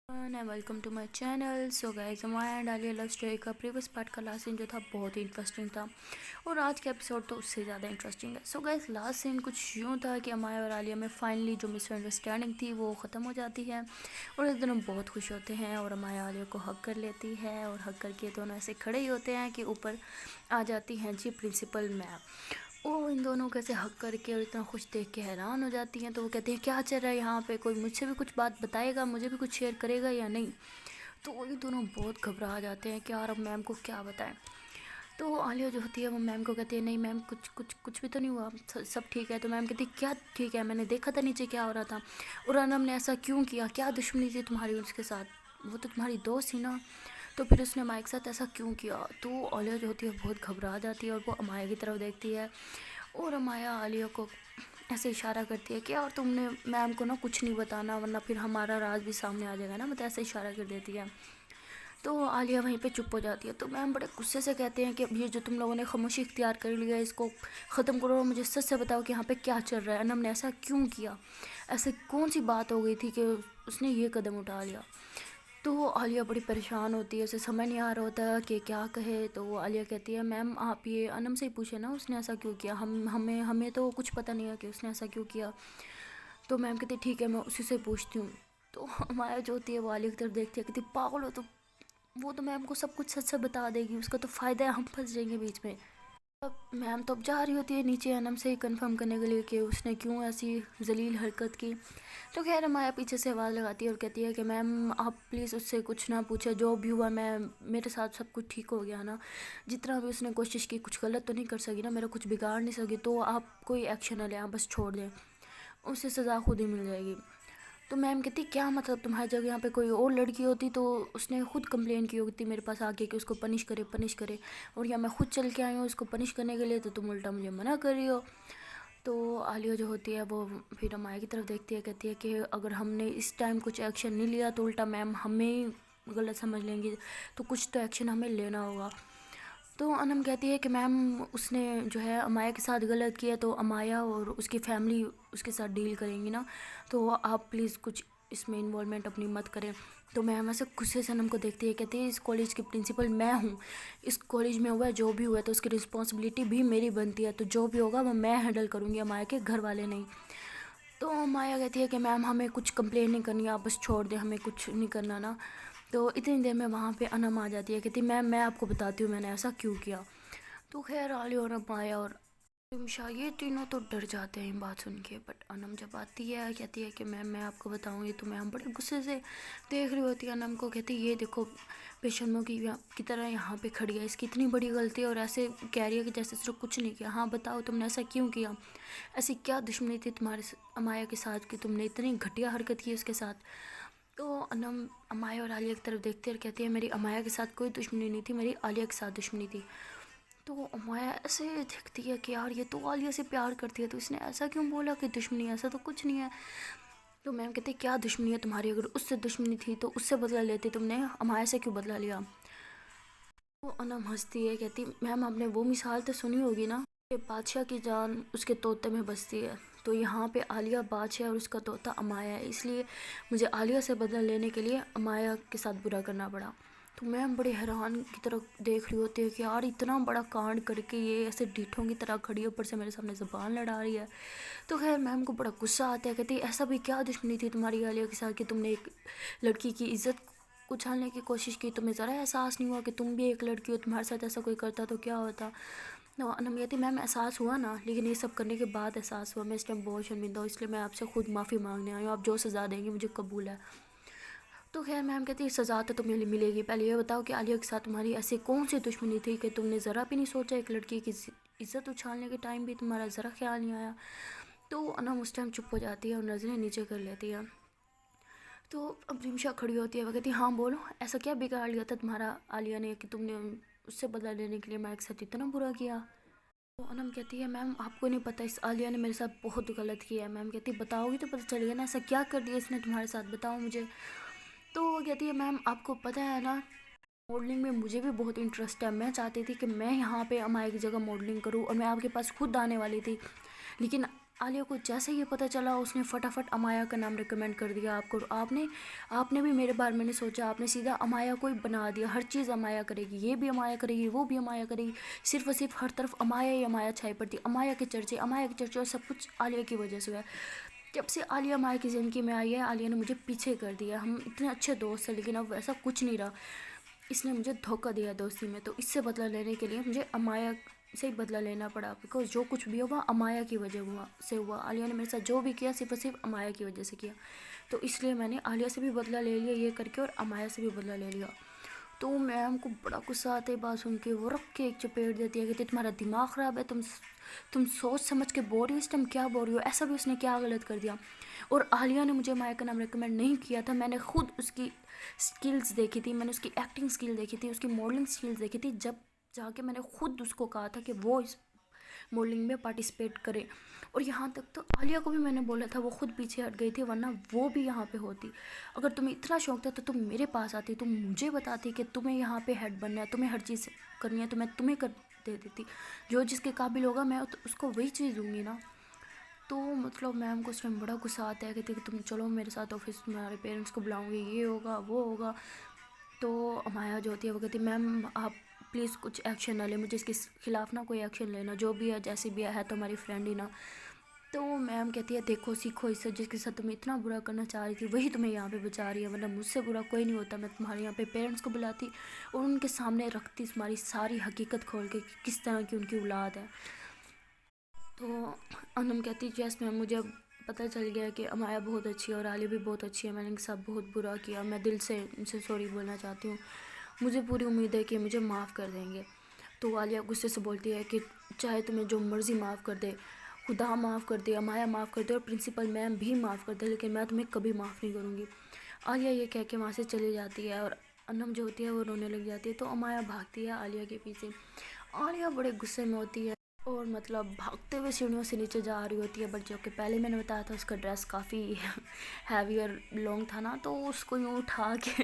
Welcome to my channel. So guys, हमारा and Aliya love story का previous part का last scene जो था बहुत ही इंटरेस्टिंग था और आज का एपिसोड तो उससे ज़्यादा इंटरेस्टिंग है। सो गाइस, लास्ट सीन कुछ यूँ था कि अमाया और आलिया में फाइनली जो मिसअंडरस्टैंडिंग थी वो ख़त्म हो जाती है और इस दोनों बहुत खुश होते हैं और अमाया आलिया को हक कर लेती है और हक करके दोनों ऐसे खड़े ही होते हैं कि ऊपर आ जाती हैं जी प्रिंसिपल मैम। वो इन दोनों को ऐसे हक करके और इतना खुश देख के हैरान हो जाती हैं। तो वो कहते हैं क्या चल रहा है यहाँ पे, कोई मुझसे भी कुछ बात बताएगा, मुझे भी कुछ शेयर करेगा या नहीं। तो वो दोनों बहुत घबरा जाते हैं कि यार अब मैम को क्या बताएं। तो आलिया जो होती है वो मैम को कहती है नहीं मैम, कुछ कुछ कुछ भी तो नहीं हुआ, सब ठीक है। तो मैम कहती है क्या ठीक है, मैंने देखा था नीचे क्या हो रहा था और अनम ने ऐसा क्यों किया, क्या दुश्मनी थी तुम्हारी उसके साथ, वो तो तुम्हारी दोस्त थी ना, तो फिर उसने अमाया के साथ ऐसा क्यों किया। तो आलिया जो होती है बहुत घबरा जाती है और वो अमाया की तरफ देखती है और अमाया आलिया को ऐसे इशारा करती है कि यार तुमने मैम को ना कुछ नहीं बताना वरना फिर हमारा राज भी सामने आ जाएगा ना, मतलब ऐसे इशारा कर देती है। तो आलिया वहीं पे चुप हो जाती है। तो मैम बड़े गुस्से से कहते हैं कि अब ये जो तुम लोगों ने खामोशी इख्तियार कर लिया है इसको ख़त्म करो और मुझे सच से बताओ कि यहाँ पे क्या चल रहा है, अनम ने ऐसा क्यों किया, ऐसे कौन सी बात हो गई थी कि उसने ये कदम उठा लिया। तो आलिया बड़ी परेशान होती है, उसे समझ नहीं आ रहा होता कि क्या कहे। तो आलिया कहती है मैम आप ये अनम से ही पूछे ना उसने ऐसा क्यों किया, हमें हमें तो कुछ पता नहीं है कि उसने ऐसा क्यों किया। तो मैम कहती ठीक है मैं उसी से पूछती हूँ। तो हमारा जो होती है वो आलिया की तरफ देखती है, कहती पागल हो तो, वो तो मैम को सब कुछ सच से बता देगी, उसका तो फ़ायदा है, हम फंस जाएंगे बीच में। अब मैम तो अब जा रही होती है नीचे अनम से ही कंफर्म करने के लिए कि उसने क्यों ऐसी जलील हरकत की। तो खैर माया पीछे से आवाज़ लगाती है और कहती है कि मैम आप प्लीज़ उससे कुछ ना पूछे, जो भी हुआ मैं मेरे साथ सब कुछ ठीक हो गया ना, जितना भी उसने कोशिश की कुछ गलत तो नहीं कर सकी ना, मेरा कुछ बिगाड़ नहीं सकी, तो आप कोई एक्शन ना लें, आप बस छोड़ दें, उसे सज़ा खुद ही मिल जाएगी। तो मैम कहती क्या मतलब, तुम्हारी जगह यहाँ पे कोई और लड़की होती तो उसने खुद कंप्लेन की होती मेरे पास आके कि उसको पनिश करे, और या मैं खुद चल के आई हूँ उसको पनिश करने के लिए, तो तुम उल्टा मुझे मना कर रही हो। तो आलिया जो होती है वो फिर अमाया की तरफ देखती है, कहती है कि अगर हमने इस टाइम कुछ एक्शन नहीं लिया तो उल्टा मैम हमें गलत समझ लेंगी, तो कुछ तो एक्शन हमें लेना होगा। तो अनम कहती है कि मैम उसने जो है अमाया के साथ गलत किया तो अमाया और उसकी फैमिली उसके साथ डील करेंगी ना, तो आप प्लीज़ कुछ इसमें इन्वॉल्वमेंट अपनी मत करें। तो मैम ऐसे गुस्से से अनम को देखती है, कहती है इस कॉलेज की प्रिंसिपल मैं हूँ, इस कॉलेज में हुआ जो भी हुआ तो उसकी रिस्पॉन्सिबिलिटी भी मेरी बनती है, तो जो भी होगा वो मैं हैंडल करूँगी, अमाया के घर वाले नहीं। तो माया कहती है कि मैम हमें कुछ कंप्लेन नहीं करनी, आप बस छोड़ दें, हमें कुछ नहीं करना ना। तो इतनी देर में वहाँ पे अनम आ जाती है, कहती मैम मैं आपको बताती हूँ मैंने ऐसा क्यों किया। तो खैर आलिया और माया और रिमशा ये तीनों तो डर जाते हैं बात सुन के, बट अनम जब आती है कहती है कि मैम मैं आपको बताऊँगी, तो मैम बड़े गुस्से से देख रही होती है अनम को, कहती ये देखो पेशेंटों की तरह यहाँ पे खड़ी है, इसकी इतनी बड़ी गलती है और ऐसे कह रही है कि जैसे सिर्फ कुछ नहीं किया। हाँ बताओ तुमने ऐसा क्यों किया, ऐसी क्या दुश्मनी थी तुम्हारे अमाया के साथ कि तुमने इतनी घटिया हरकत की उसके साथ। तो अनम अमाया और आलिया की तरफ देखती है और कहती है मेरी अमाया के साथ कोई दुश्मनी नहीं थी, मेरी आलिया के साथ दुश्मनी थी। तो अमाया ऐसे देखती है कि यार ये तो आलिया से प्यार करती है, तो इसने ऐसा क्यों बोला कि दुश्मनी, ऐसा तो कुछ नहीं है। तो मैम कहती है क्या दुश्मनी है तुम्हारी, अगर उससे दुश्मनी थी तो उससे बदला लेती, तुमने अमाया से क्यों बदला लिया। तो अनम हंसती है, कहती मैम आपने वो मिसाल तो सुनी होगी ना कि बादशाह की जान उसके तोते में बसती है, तो यहाँ पे आलिया बादशाह और उसका तोता अमाया है, इसलिए मुझे आलिया से बदला लेने के लिए अमाया के साथ बुरा करना पड़ा। तो मैम बड़े हैरान की तरह देख रही होती है कि यार इतना बड़ा कांड करके ये ऐसे डीठों की तरह खड़ी है, ऊपर से मेरे सामने ज़बान लड़ा रही है। तो खैर मैम को बड़ा गुस्सा आता है, कहती है ऐसा भी क्या दुश्मनी थी तुम्हारी आलिया के साथ कि तुमने एक लड़की की इज्जत उछालने की कोशिश की, तुम्हें ज़रा एहसास नहीं हुआ कि तुम भी एक लड़की हो, तुम्हारे साथ ऐसा कोई करता तो क्या होता। तो अनम कहती मैम एहसास हुआ ना, लेकिन ये सब करने के बाद एहसास हुआ, मैं इस टाइम बहुत शर्मिंदा हूँ, इसलिए मैं आपसे खुद माफ़ी मांगने आई हूँ, आप जो सज़ा देंगी मुझे कबूल है। तो खैर मैम कहती है सज़ा तो तुम्हें मिलेगी, पहले ये बताओ कि आलिया के साथ तुम्हारी ऐसी कौन सी दुश्मनी थी कि तुमने ज़रा भी नहीं सोचा, एक लड़की की इज्जत उछालने के टाइम भी तुम्हारा ज़रा ख्याल नहीं आया। तो अनम उस टाइम चुप हो जाती है और नज़रें नीचे कर लेती है। तो अब रिमशा खड़ी होती है, वो कहती है हाँ बोलो, ऐसा क्या बिगाड़ लिया था तुम्हारा आलिया ने कि तुमने उससे बदला लेने के लिए मैं एक साथ इतना बुरा किया। तो अनम कहती है मैम आपको नहीं पता, इस आलिया ने मेरे साथ बहुत गलत किया है। मैम कहती है बताओगी तो पता चलेगा ना, ऐसा क्या कर दिया इसने तुम्हारे साथ, बताओ मुझे। तो वो कहती है मैम आपको पता है ना, मॉडलिंग में मुझे भी बहुत इंटरेस्ट है, मैं चाहती थी कि मैं यहाँ पे अमाया की जगह मॉडलिंग करूँ और मैं आपके पास खुद आने वाली थी, लेकिन आलिया को जैसे ये पता चला उसने फटाफट अमाया का नाम रिकमेंड कर दिया आपको। आपने भी मेरे बारे में नहीं सोचा, आपने सीधा अमाया को ही बना दिया। हर चीज़ अमाया करेगी, ये भी अमाया करेगी, वो भी अमाया करेगी, सिर्फ और सिर्फ हर तरफ अमाया ही अमाया छाई पड़ती, अमाया के चर्चे और सब कुछ आलिया की वजह से हुआ है। जब से आलिया अमाया की ज़िंदगी में आई है, आलिया ने मुझे पीछे कर दिया। हम इतने अच्छे दोस्त हैं लेकिन अब वैसा कुछ नहीं रहा। इसने मुझे धोखा दिया दोस्ती में, तो इससे बदला लेने के लिए मुझे अमाया से ही बदला लेना पड़ा। बिकॉज जो कुछ भी हुआ अमाया की वजह से हुआ। आलिया ने मेरे साथ जो भी किया सिर्फ और सिर्फ अमाया की वजह से किया। तो इसलिए मैंने आलिया से भी बदला ले लिया ये करके, और अमाया से भी बदला ले लिया। तो मैम को बड़ा गुस्सा आता है बात सुन के। वो रख के एक चपेट देती है, कहती तुम्हारा दिमाग ख़राब है, तुम सोच समझ के बोल रही हो, इस टाइम क्या बोल रही हो, ऐसा भी उसने क्या गलत कर दिया। और आलिया ने मुझे अमाया का नाम रिकमेंड नहीं किया था, मैंने खुद उसकी स्किल्स देखी थी, मैंने उसकी एक्टिंग स्किल देखी थी, उसकी मॉडलिंग स्किल्स देखी थी। जब जाके मैंने खुद उसको कहा था कि वो इस मॉडलिंग में पार्टिसिपेट करे। और यहाँ तक तो आलिया को भी मैंने बोला था, वो खुद पीछे हट गई थी, वरना वो भी यहाँ पे होती। अगर तुम्हें इतना शौक था तो तुम मेरे पास आती, तुम मुझे बताती कि तुम्हें यहाँ पे हेड बनना है, तुम्हें हर चीज़ करनी है, तो मैं तुम्हें कर दे देती। जो जिसके काबिल होगा मैं उसको वही चीज़ दूँगी ना। तो मतलब मैम को उस टाइम बड़ा गुस्सा आता है, कहती कि तुम चलो मेरे साथ ऑफिस, तुम्हारे पेरेंट्स को बुलाऊंगी, ये होगा वो होगा। तो अमाया जो होती है वो कहती है मैम आप प्लीज़ कुछ एक्शन ना ले, मुझे इसके खिलाफ़ ना कोई एक्शन लेना, जो भी है जैसे भी है तो हमारी फ्रेंड ही ना। तो मैम कहती है देखो सीखो इससे, जिसके साथ तुम्हें इतना बुरा करना चाह रही थी वही तुम्हें यहाँ पे बचा रही है, वरना मुझसे बुरा कोई नहीं होता। मैं तुम्हारे यहाँ पे पेरेंट्स को बुलाती और उनके सामने रखती तुम्हारी सारी हकीकत खोल के कि किस तरह की उनकी औलाद है। तो अनम कहती यस मैम, मुझे अब पता चल गया कि अमाया बहुत अच्छी है और आलिया भी बहुत अच्छी है, मैंने इनके साथ बहुत बुरा किया, मैं दिल से इनसे सॉरी बोलना चाहती हूँ, मुझे पूरी उम्मीद है कि मुझे माफ़ कर देंगे। तो आलिया गुस्से से बोलती है कि चाहे तुम्हें जो मर्ज़ी माफ़ कर दे, खुदा माफ़ कर दे, अमाया माफ़ कर दे और प्रिंसिपल मैम भी माफ़ कर दे, लेकिन मैं तुम्हें कभी माफ़ नहीं करूँगी। आलिया ये कह के वहाँ से चली जाती है और अनम जो होती है वो रोने लग जाती है। तो अमाया भागती है आलिया के पीछे। आलिया बड़े गुस्से में होती है और मतलब भागते हुए सीढ़ियों से नीचे जा रही होती है, बट जो कि पहले मैंने बताया था उसका ड्रेस काफ़ी हैवी और लॉन्ग था ना, तो उसको यूँ उठा के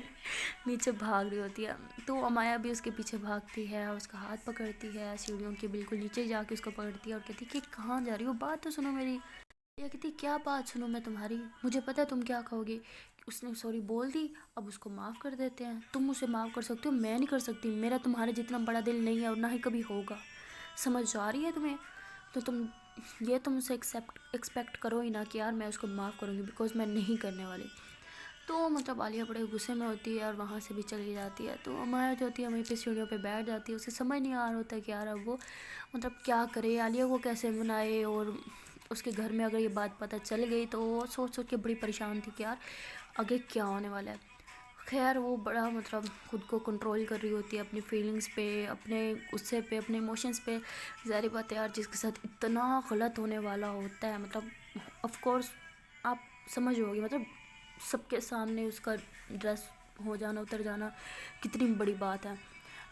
नीचे भाग रही होती है। तो अमाया भी उसके पीछे भागती है, उसका हाथ पकड़ती है, सीढ़ियों के बिल्कुल नीचे जाके उसको पकड़ती है और कहती है कि कहाँ जा रही हो, बात तो सुनो मेरी। ये कहती क्या बात सुनो मैं तुम्हारी, मुझे पता है तुम क्या कहोगे। उसने सॉरी बोल दी, अब उसको माफ़ कर देते हैं। तुम उसे माफ़ कर सकते हो, मैं नहीं कर सकती, मेरा तुम्हारे जितना बड़ा दिल नहीं है और ना ही कभी होगा, समझ आ रही है तुम्हें। तो तुम मुझसे एक्सपेक्ट करो ही ना कि यार मैं उसको माफ़ करूँगी, बिकॉज मैं नहीं करने वाली। तो मतलब आलिया बड़े गुस्से में होती है और वहाँ से भी चली जाती है। तो अमाया जो होती है वहीं पे सीढ़ियों पे बैठ जाती है, उसे समझ नहीं आ रहा होता कि यार अब वो मतलब क्या करे, आलिया को कैसे मनाए। और उसके घर में अगर ये बात पता चल गई तो वो सोच सोच के बड़ी परेशान थी कि यार आगे क्या होने वाला है। खैर वो बड़ा मतलब खुद को कंट्रोल कर रही होती है अपनी फीलिंग्स पे, अपने गुस्से पे, अपने इमोशंस पे। ज़ाहिर बात है यार जिसके साथ इतना गलत होने वाला होता है, मतलब ऑफ कोर्स आप समझ होगी, मतलब सबके सामने उसका ड्रेस हो जाना, उतर जाना कितनी बड़ी बात है।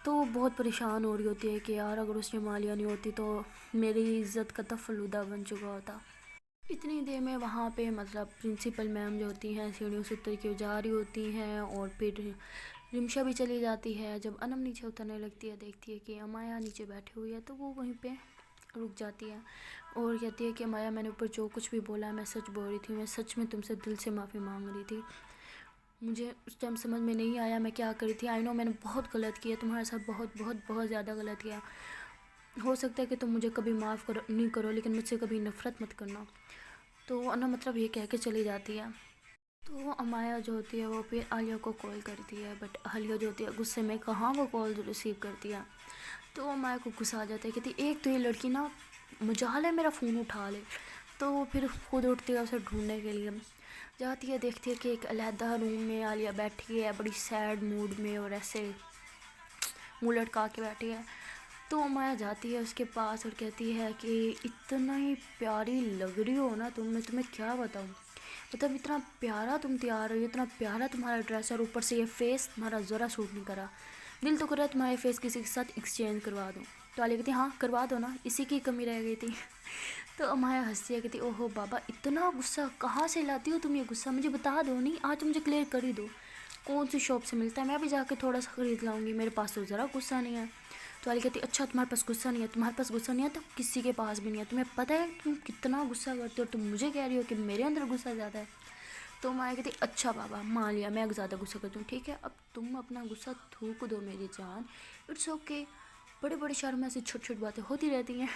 तो बहुत परेशान हो रही होती है कि यार अगर उसने मालिया नहीं होती तो मेरी इज़्ज़त का तो फलूदा बन चुका होता। इतनी देर में वहाँ पे मतलब प्रिंसिपल मैम जो होती हैं सीढ़ियों से उतर के जा रही होती हैं और फिर रिमशा भी चली जाती है। जब अनम नीचे उतरने लगती है, देखती है कि अमाया नीचे बैठी हुई है, तो वो वहीं पे रुक जाती है और कहती है कि अमाया मैंने ऊपर जो कुछ भी बोला मैं सच बोल रही थी, मैं सच में तुमसे दिल से माफ़ी मांग रही थी, मुझे उस टाइम समझ में नहीं आया मैं क्या करी थी। आई नो मैंने बहुत गलत किया तुम्हारे साथ, बहुत बहुत बहुत ज़्यादा गलत किया। हो सकता है कि तुम मुझे कभी माफ़ करो नहीं करो, लेकिन मुझसे कभी नफ़रत मत करना। तो अना मतलब ये कह के चली जाती है। तो अमाया जो होती है वो फिर आलिया को कॉल करती है, बट आलिया जो होती है गुस्से में कहाँ वो कॉल रिसीव करती है। तो अमाया को गुस्सा आ जाता है, कहती एक तो ये लड़की ना मजाल है मेरा फ़ोन उठा ले। तो वो फिर खुद उठती है उसे ढूंढने के लिए, जाती है, देखती है कि एक अलहदा रूम में आलिया बैठी है बड़ी सैड मूड में और ऐसे मुँह लटका के बैठी है। तो अमाया जाती है उसके पास और कहती है कि इतना ही प्यारी लग रही हो ना तुम, मैं तुम्हें क्या बताऊँ, मतलब इतना प्यारा तुम तैयार हो, इतना प्यारा तुम्हारा ड्रेस और ऊपर से ये फेस तुम्हारा ज़रा सूट नहीं करा, दिल तो कर रहा है तुम्हारे फेस किसी के साथ एक्सचेंज करवा दूँ। तो आलिया कहती हाँ करवा दो ना, इसी की कमी रह गई थी। तो अमाया हंसती है, कहती ओहो बाबा इतना गुस्सा कहाँ से लाती हो तुम, ये गुस्सा मुझे बता दो, नहीं आज मुझे क्लियर कर ही दो कौन सी शॉप से मिलता है, मैं भी जाके थोड़ा सा ख़रीद लाऊंगी, मेरे पास तो ज़रा गुस्सा नहीं है। तो आलिया कहती अच्छा तुम्हारे पास गुस्सा नहीं है, तुम्हारे पास गुस्सा नहीं है तो किसी के पास भी नहीं है, तुम्हें पता है तुम कितना गुस्सा करते हो, तुम मुझे कह रही हो कि मेरे अंदर गुस्सा ज़्यादा है। तो माया कहती अच्छा बाबा मान लिया मैं ज़्यादा गुस्सा करती हूँ, ठीक है अब तुम अपना गुस्सा थूक दो मेरी जान, इट्स ओके। बड़े बड़े शहरों में ऐसी छोटी छोटी बातें होती रहती हैं।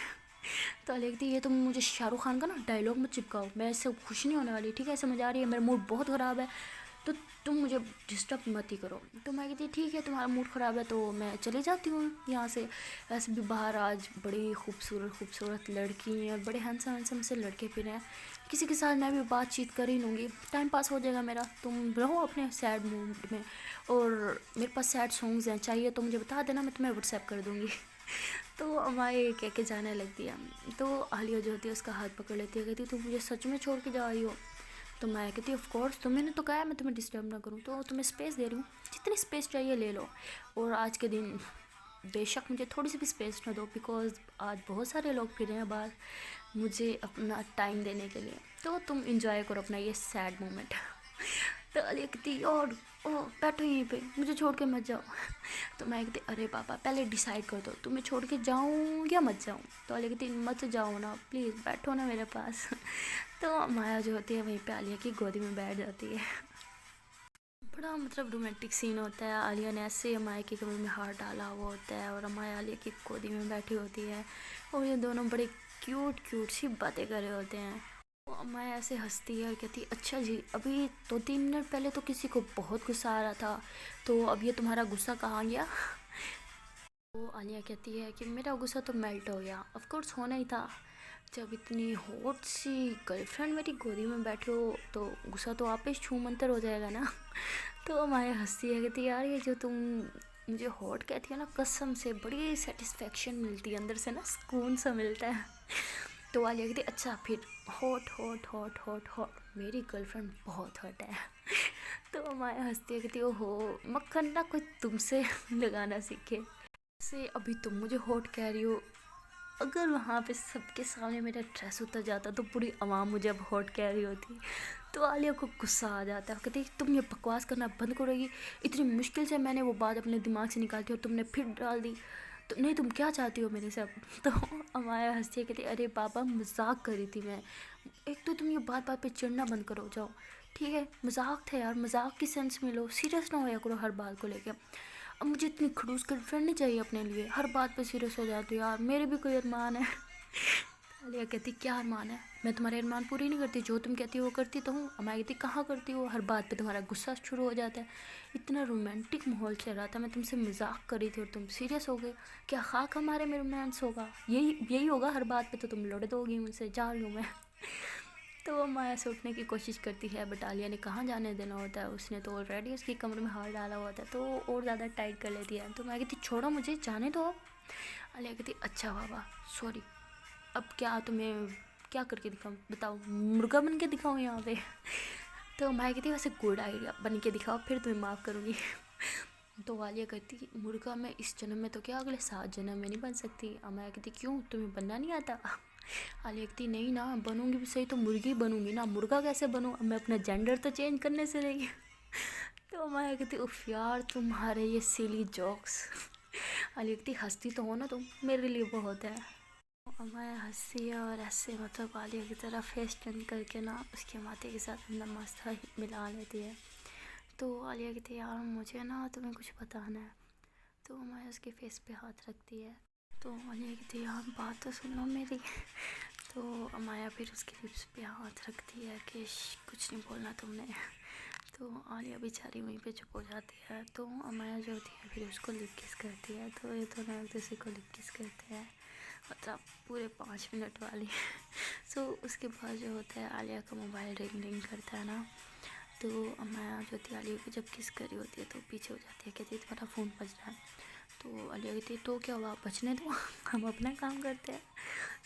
तो लिखती ये तुम मुझे शाहरुख खान का ना डायलॉग मत चिपकाओ, मैं इससे खुश नहीं होने वाली, ठीक है समझ आ रही है, मेरा मूड बहुत ख़राब है, तो तुम मुझे डिस्टर्ब मत ही करो। तो मैं कहती ठीक है तुम्हारा मूड ख़राब है तो मैं चली जाती हूँ यहाँ से, वैसे भी बाहर आज बड़ी खूबसूरत खूबसूरत लड़की हैं, बड़े हैंडसम हैंडसम से लड़के फिर हैं, किसी के साथ मैं भी बातचीत कर ही लूँगी, टाइम पास हो जाएगा मेरा, तुम रहो अपने सैड मूड में, और मेरे पास सैड सॉन्ग्स हैं, चाहिए तो मुझे बता देना मैं तुम्हें व्हाट्सएप कर दूँगी। तो अमाए कह के जाने लगती है। तो आलिया जो होती है उसका हाथ पकड़ लेती है, कहती तुम मुझे सच में छोड़ के जा रही हो। तो मैं कहती ऑफ कोर्स तुमने तो कहा है मैं तुम्हें डिस्टर्ब ना करूँ, तो तुम्हें स्पेस दे रही हूँ, जितनी स्पेस चाहिए ले लो, और आज के दिन बेशक मुझे थोड़ी सी भी स्पेस ना दो, बिकॉज आज बहुत सारे लोग फिर हैं बाहर मुझे अपना टाइम देने के लिए, तो तुम इंजॉय करो अपना ये सैड मोमेंट। तो अली कहती और ओ बैठो यहीं पे, मुझे छोड़ के मत जाओ। तो मैं कहती अरे पापा पहले डिसाइड कर दो तुम्हें छोड़ के जाऊँ या मत जाऊँ। तो अली कहती मत जाओ ना प्लीज़, बैठो ना मेरे पास। तो माया जो होती है वहीं पे आलिया की गोदी में बैठ जाती है। बड़ा मतलब रोमांटिक सीन होता है, आलिया ने ऐसे अमाया की कमर में हाथ डाला हुआ होता है और अमाया आलिया की गोदी में बैठी होती है, और ये दोनों बड़े क्यूट क्यूट सी बातें कर रहे होते हैं। तो अमाया ऐसे हंसती है और कहती है अच्छा जी अभी 2-3 मिनट पहले तो किसी को बहुत गुस्सा आ रहा था, तो अब ये तुम्हारा गुस्सा कहाँ गया। तो आलिया कहती है कि मेरा गुस्सा तो मेल्ट हो गया, ऑफ कोर्स होना ही था, जब इतनी हॉट सी गर्लफ्रेंड मेरी गोदी में बैठे हो तो गुस्सा तो आप ही छू मंतर हो जाएगा ना। तो माया हंसती है कहती यार ये जो तुम मुझे हॉट कहती है ना, कसम से बड़ी सेटिस्फेक्शन मिलती है अंदर से ना, सुकून सा मिलता है। तो आलिया कहती अच्छा फिर hot hot hot hot hot मेरी गर्लफ्रेंड बहुत हॉट है। तो माया हंसती है कहती ओहो मक्खन ना कोई तुमसे लगाना सीखे, से अभी तुम मुझे हॉट कह रही हो, अगर वहाँ पे सबके सामने मेरा ड्रेस उतर जाता तो पूरी आवाम मुझे अब हॉट कह रही होती। तो आलिया को गुस्सा आ जाता है, कहती तुम ये बकवास करना बंद करोगी, इतनी मुश्किल से मैंने वो बात अपने दिमाग से निकालती और तुमने फिर डाल दी, तो नहीं तुम क्या चाहती हो मेरे से अब। तो अमाया हंसती है कहती अरे पापा मजाक कर रही थी मैं, एक तो तुम ये बात बात पे चिढ़ना बंद करो जाओ, ठीक है मजाक था यार, मजाक की सेंस में लो, सीरियस ना होया करो हर बात को लेके। अब मुझे इतनी खड़ूस गर्लफ्रेंड नहीं चाहिए अपने लिए, हर बात पे सीरियस हो जाती हो यार, मेरे भी कोई अरमान है। आलिया कहती क्या अरमान है, मैं तुम्हारे अरमान पूरी नहीं करती, जो तुम कहती हो वो करती तो हूँ। अमाया कहती कहाँ करती हो, हर बात पे तुम्हारा गुस्सा शुरू हो जाता है, इतना रोमांटिक माहौल चल रहा था, मैं तुमसे मजाक कर रही थी और तुम सीरियस हो गए, क्या खाक हमारे में रोमांस होगा, यही होगा हर बात पे तो तुम लड़ दोगी मुझसे, जा रही हूँ मैं। तो वो माया से उठने की कोशिश करती है, बट आलिया ने कहाँ जाने देना होता है, उसने तो ऑलरेडी उसकी कमर में हाथ डाला हुआ था, तो और ज़्यादा टाइट कर लेती है। तो मैं कहती छोड़ो मुझे जाने दो। आलिया कहती अच्छा बाबा सॉरी, अब क्या तुम्हें क्या करके दिखाऊँ बताओ, मुर्गा बन के दिखाऊँ यहाँ पे। तो मैं कहती वैसे गुड आइडिया, बन के दिखाओ फिर तुम्हें माफ़ करूँगी। तो आलिया कहती मुर्गा मैं इस जन्म में तो क्या अगले 7 जन्म में नहीं बन सकती। मैं कहती क्यों तुम्हें बनना नहीं आता। आलिया कहती नहीं ना बनूंगी भी सही तो मुर्गी बनूंगी ना, मुर्गा कैसे बनूँ, अब मैं अपना जेंडर तो चेंज करने से रही। तो मैं कहती उफ यार तुम्हारे ये सिली जोक्स। आलिया कहती हंसती तो हो ना तुम, मेरे लिए बहुत है। मैं हंसी और ऐसे मतलब आलिया की तरह फेस टर्न करके ना उसके माथे के साथ अपना मस्ता मिला लेती है। तो आलिया कहती है यार मुझे ना तुम्हें कुछ बताना है। तो मैं उसके फेस पे हाथ रखती है। तो आलिया कहती है यार बात तो सुनो मेरी। तो अमाया फिर उसके लिप्स पे हाथ रखती है कि कुछ नहीं बोलना तुमने। तो आलिया बेचारी वहीं पे चुप हो जाती है। तो अमाया जो होती है फिर उसको लिप किस करती है। तो ये दोनों एक दूसरे को लिप किस करते हैं, मतलब पूरे 5 मिनट वाली। सो उसके बाद जो होता है आलिया का मोबाइल रिंग रिंग करता है ना, तो अमाया जो होती है आलिया को जब किस करी होती है तो पीछे हो जाती है, कहती है तुम्हारा फ़ोन बज रहा है। तो आलिया कहती है तो क्या हुआ बचने दो, हम अपना काम करते हैं।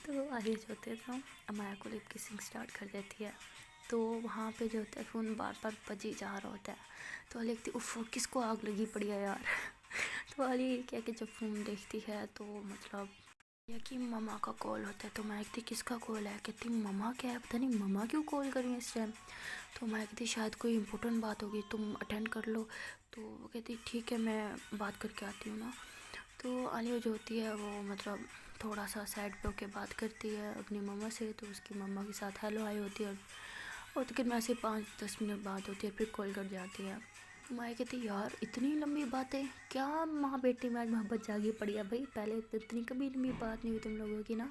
तो आलिया जो होते हैं तो अमाया को लिप किसिंग स्टार्ट कर देती है। तो वहाँ पे जो होता है फ़ोन बार बार बजी जा रहा होता है। तो आलिया कहती उफ किसको आग लगी पड़ी है यार। तो आलिया क्या कि जब फ़ोन देखती है तो मतलब या कि ममा का कॉल होता है। तो मैं कहती किसका कॉल है, कहती ममा क्या है, पता नहीं ममा क्यों कॉल कर रही है इस टाइम। तो मैं कहती शायद कोई इंपॉर्टेंट बात होगी तुम अटेंड कर लो। तो वो कहती ठीक है मैं बात करके आती हूँ ना। تو عالیہ جو ہوتی ہے وہ مطلب تھوڑا سا سائڈ پہ ہو کے بات کرتی ہے اپنی مما سے، تو اس کی مما کے ساتھ ہیلو ہائی ہوتی ہے، اور تقریباً ایسے 5-10 منٹ بات ہوتی ہے، پھر کال کٹ جاتی ہے۔ مائیں کہتی یار اتنی لمبی باتیں، کیا ماں بیٹی میں آج محبت جاگی پڑی ہے بھائی، پہلے اتنی کبھی لمبی بات نہیں ہوئی تم لوگوں کی نا۔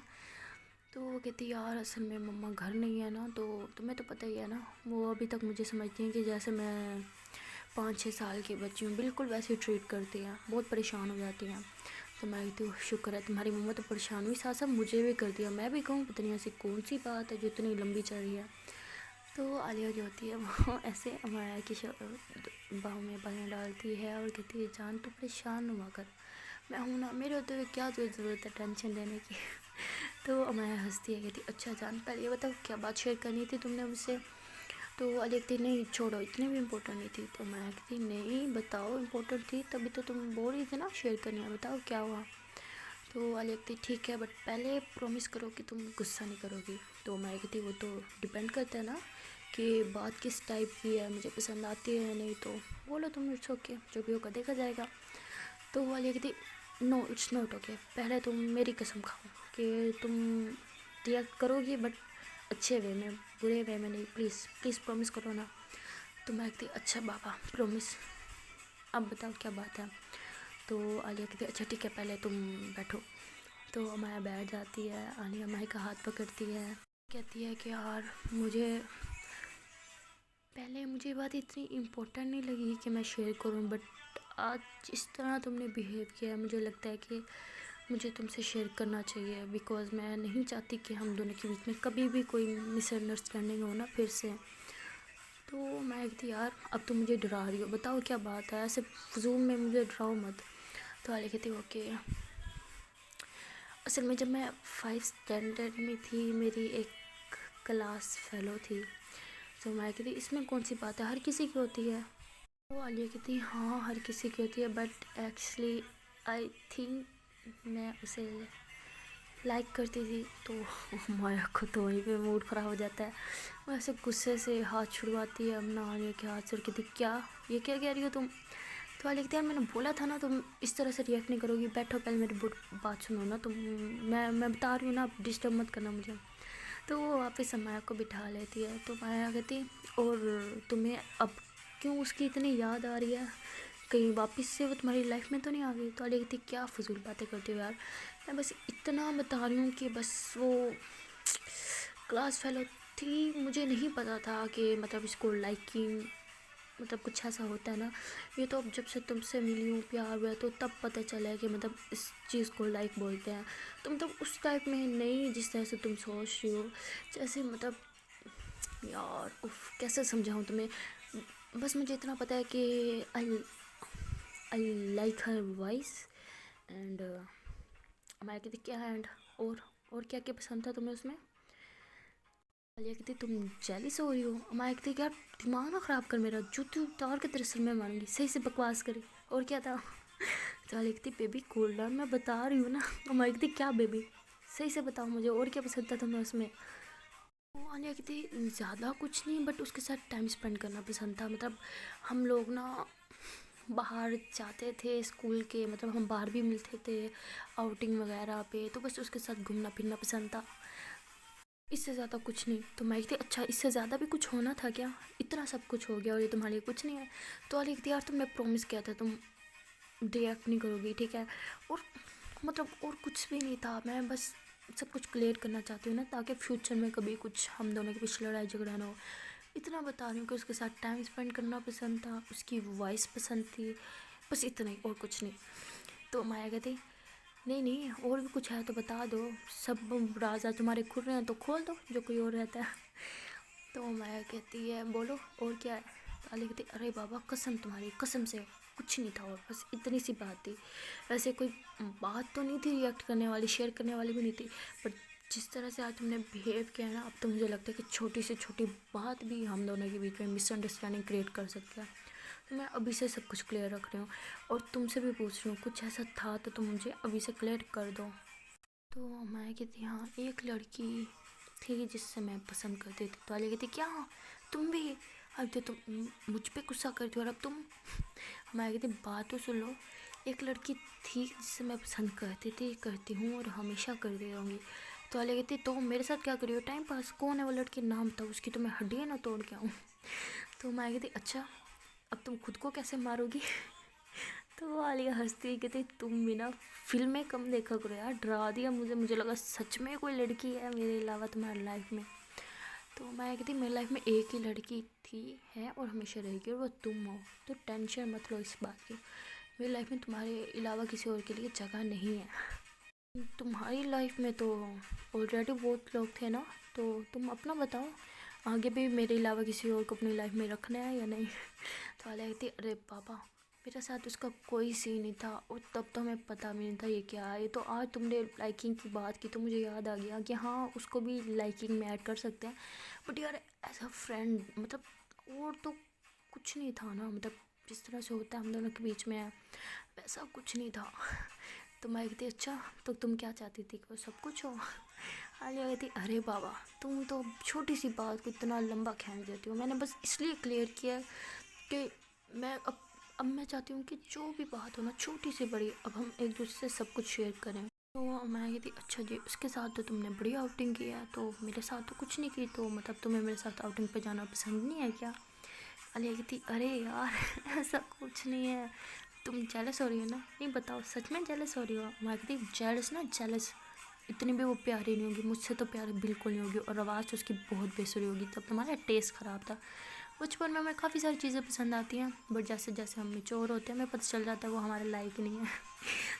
تو وہ کہتی یار اصل میں مما گھر نہیں ہے نا، تو تمہیں تو پتہ ہی ہے نا، وہ ابھی تک مجھے سمجھتی ہیں کہ جیسے میں 5-6 سال کی بچی ہوں، بالکل ویسے ٹریٹ کرتی ہیں، بہت پریشان ہو جاتی ہیں۔ تو میں کہتی ہوں شکر ہے تمہاری مما تو پریشان ہوئی، ساتھ ساتھ مجھے بھی کر دیا، میں بھی کہوں پتہ نہیں ایسی کون سی بات ہے جو اتنی لمبی چل رہی ہے۔ تو عالیہ جو ہوتی ہے وہ ایسے امایا کی باہوں میں بازیں ڈالتی ہے اور کہتی ہے جان تو پریشان ہوا کر، میں ہوں نا، میرے ہوتے ہوئے کیا ضرورت ہے ٹینشن لینے کی۔ تو امایا ہنستی ہے، کہتی اچھا جان پہلے یہ بتاؤ کیا بات شیئر کرنی تھی تم نے مجھ سے؟ تو عالیہ کہتی نہیں چھوڑو، اتنی بھی امپورٹنٹ نہیں تھی۔ تو میں کہتی نہیں بتاؤ، امپورٹنٹ تھی تبھی تو تم بول رہی تھی نا شیئر کرنی ہے، بتاؤ کیا ہوا؟ تو عالیہ کہتی ٹھیک ہے بٹ پہلے پرومس کرو کہ تم غصہ نہیں کرو گی۔ تو میں کہتی وہ تو ڈپینڈ کرتا ہے نا کہ بات کس ٹائپ کی ہے، مجھے پسند آتی ہے یا نہیں، تو بولو تم، اٹس اوکے، جو بھی ہوگا دیکھا جائے گا۔ تو وہ عالیہ کہتی نو اٹس ناٹ اوکے، پہلے تم میری قسم کھاؤ کہ تم ریئیکٹ کرو گی بٹ اچھے وے میں، برے وے میں نہیں، پلیز پلیز پرومس کرو نا۔ تو میں کہتی اچھا بابا پرومس، اب بتاؤ کیا بات ہے؟ تو عالیہ کہتی اچھا ٹھیک ہے پہلے تم بیٹھو۔ تو امایا بیٹھ جاتی ہے، عالیہ امایا کا ہاتھ پکڑتی ہے، کہتی ہے کہ یار مجھے یہ بات اتنی امپورٹنٹ نہیں لگی کہ میں شیئر کروں، بٹ آج اس طرح تم نے بیہیو کیا، مجھے لگتا ہے کہ مجھے تم سے شیئر کرنا چاہیے، بیکاز میں نہیں چاہتی کہ ہم دونوں کے بیچ میں کبھی بھی کوئی مس انڈرسٹینڈنگ ہو نا پھر سے۔ تو میں کہتی یار اب تم مجھے ڈرا رہی ہو، بتاؤ کیا بات ہے، ایسے فضول میں مجھے ڈراؤ مت۔ تو عالیہ کہتی اوکے، اصل میں جب میں 5th اسٹینڈرڈ میں تھی، میری ایک کلاس فیلو تھی، تو میں کہتی اس میں کون سی بات ہے، ہر کسی کی ہوتی ہے۔ تو عالیہ کہتی ہاں ہر کسی کی ہوتی ہے بٹ ایکچولی آئی تھنک میں اسے لائک کرتی تھی۔ تو مایا کو تو وہیں پہ موڈ خراب ہو جاتا ہے، وہ ایسے غصے سے ہاتھ چھڑواتی ہے اپنا عالیہ کے ہاتھ سے اور کہتی کیا یہ کیا کہہ رہی ہو تم؟ تو عالیہ کہتی ہے میں نے بولا تھا نا تم اس طرح سے ریئیکٹ نہیں کرو گی، بیٹھو پہلے میری بات سنو نا تم، میں بتا رہی ہوں نا، ڈسٹرب مت کرنا مجھے۔ تو وہ واپس امایا کو بٹھا لیتی ہے۔ تو مایا کہتی اور تمہیں اب کیوں اس کی اتنی یاد آ رہی ہے، کہیں واپس سے وہ تمہاری لائف میں تو نہیں آ گئی؟ تو عالیہ کہتی کیا فضول باتیں کرتی ہو یار، میں بس اتنا بتا رہی ہوں کہ بس وہ کلاس فیلو تھی، مجھے نہیں پتا تھا کہ مطلب اس کو لائکنگ مطلب کچھ ایسا ہوتا ہے نا، یہ تو اب جب سے تم سے ملی ہوں پیار ہوا ہے تو تب پتہ چلا ہے کہ مطلب اس چیز کو لائک بولتے ہیں، تو مطلب اس ٹائپ میں نہیں جس طرح سے تم سوچ رہی ہو، جیسے مطلب یار کیسے سمجھاؤں تمہیں، بس مجھے اتنا پتہ ہے کہ آئی لائک ہر وائس اینڈ میں کہتی کیا اینڈ اور کیا کیا پسند تھا تمہیں اس میں؟ عالیہ کہتی تم جیلس ہو رہی ہو؟ میں کہتی یار دماغ نہ خراب کر میرا، جوتی اتار کے تیرے سر میں ماروں گی، صحیح سے بکواس کری، اور کیا تھا؟ تو عالیہ کہتی بیبی کول ڈاؤن، میں بتا رہی ہوں نا۔ میں کہتی کیا بیبی صحیح سے بتاؤ مجھے، اور کیا پسند تھا تمہیں اس میں؟ عالیہ کہتی زیادہ کچھ نہیں بٹ اس کے ساتھ ٹائم اسپینڈ کرنا پسند تھا، مطلب ہم لوگ نا باہر جاتے تھے اسکول کے، مطلب ہم باہر بھی ملتے تھے آؤٹنگ وغیرہ پہ، تو بس اس کے ساتھ گھومنا پھرنا پسند تھا، اس سے زیادہ کچھ نہیں۔ تو میں کہتی اچھا اس سے زیادہ بھی کچھ ہونا تھا کیا، اتنا سب کچھ ہو گیا اور یہ تمہارے لیے کچھ نہیں ہے؟ تو عالیہ کہتی یار تم نے پرومس کیا تھا تم ریئیکٹ نہیں کرو گی ٹھیک ہے، اور مطلب اور کچھ بھی نہیں تھا، میں بس سب کچھ کلیئر کرنا چاہتی ہوں نا تاکہ فیوچر میں کبھی کچھ ہم دونوں کے پیچھے لڑائی جھگڑا نہ ہو، اتنا بتا رہی ہوں کہ اس کے ساتھ ٹائم اسپینڈ کرنا پسند تھا، اس کی وائس پسند تھی، بس اتنا ہی اور کچھ نہیں۔ تو مایا کہتی نہیں اور بھی کچھ ہے تو بتا دو، سب راز تمہارے کھل رہے ہیں تو کھول دو جو کوئی اور رہتا ہے۔ تو مایا کہتی ہے بولو اور کیا ہے؟ تو عالیہ کہتی ارے بابا قسم تمہاری قسم سے کچھ نہیں تھا اور بس اتنی سی بات تھی، ویسے کوئی بات تو نہیں تھی ریئیکٹ کرنے والی، شیئر کرنے والی بھی نہیں تھی، بٹ جس طرح سے آج تم نے بیہیو کیا ہے نا، اب تو مجھے لگتا ہے کہ چھوٹی سے چھوٹی بات بھی ہم دونوں کے بیچ میں مس انڈرسٹینڈنگ کریٹ کر سکتا ہے، تو میں ابھی سے سب کچھ کلیئر رکھ رہی ہوں اور تم سے بھی پوچھ رہی ہوں کچھ ایسا تھا تو تم مجھے ابھی سے کلیئر کر دو۔ تو میں کہتی ہاں ایک لڑکی تھی جس سے میں پسند کرتی تھی۔ تو عالیہ کہتی کیا تم بھی، اب جو تم مجھ پہ غصہ کرتی ہو اور اب تم؟ میں کہتی بات تو سن لو، एक लड़की थी जिसे मैं पसंद करती हूँ और हमेशा करती रहूँगी। तो आलिया कहती तो मेरे साथ क्या करी हो, टाइम पास। कौन है वो लड़की, नाम बताओ उसकी, तो मैं हड्डियाँ ना तोड़ के आऊँ। तो मैं कहती अच्छा अब तुम खुद को कैसे मारोगी। तो आलिया हंसती कहती तुम भी ना फिल्में कम देखा करो यार, डरा दिया मुझे लगा सच में कोई लड़की है मेरे अलावा तुम्हारी लाइफ में। तो मैं कहती मेरी लाइफ में एक ही लड़की थी, है और हमेशा रहेगी, और वो तुम हो। तो टेंशन मत लो इस बात की, मेरी लाइफ में तुम्हारे अलावा किसी और के लिए जगह नहीं है। तुम्हारी लाइफ में तो ऑलरेडी बहुत लोग थे ना, तो तुम अपना बताओ, आगे भी मेरे अलावा किसी और को अपनी लाइफ में रखना है या नहीं। तो आलिया कहती अरे पापा मेरे साथ उसका कोई सीन नहीं था, और तब तो हमें पता भी नहीं था ये क्या है। ये तो आज तुमने लाइकिंग की बात की तो मुझे याद आ गया कि हाँ उसको भी लाइकिंग में ऐड कर सकते हैं, बट यार एज अ फ्रेंड मतलब और तो कुछ नहीं था ना, मतलब जिस तरह से होता है हम दोनों के बीच में है वैसा कुछ नहीं था। तो मैं कहती अच्छा तो तुम क्या चाहती थी कि वो सब कुछ हो। आलिया कहती अरे बाबा तुम तो छोटी सी बात को इतना लंबा खींच देती हो, मैंने बस इसलिए क्लियर किया है कि मैं अब मैं चाहती हूँ कि जो भी बात हो ना छोटी से बड़ी, अब हम एक दूसरे से सब कुछ शेयर करें। तो मैं कहती अच्छा जी उसके साथ तो तुमने बड़ी आउटिंग की है, तो मेरे साथ तो कुछ नहीं की, तो मतलब तुम्हें मेरे साथ आउटिंग पे जाना पसंद नहीं है क्या। आलिया कहती अरे यार ऐसा कुछ नहीं है, तुम जेलस हो रही हो ना, नहीं बताओ सच में जेलस हो रही हो। मैं कहती जेलस ना जेलस, इतनी भी वो प्यारी नहीं होगी, मुझसे तो प्यारी बिल्कुल नहीं होगी, और आवाज़ तो उसकी बहुत बेसुरी होगी, तब तुम्हारा टेस्ट ख़राब था। बचपन में हमें काफ़ी सारी चीज़ें पसंद आती हैं, बट जैसे जैसे हम मैच्योर होते हैं हमें पता चल जाता है वो हमारे लायक नहीं है।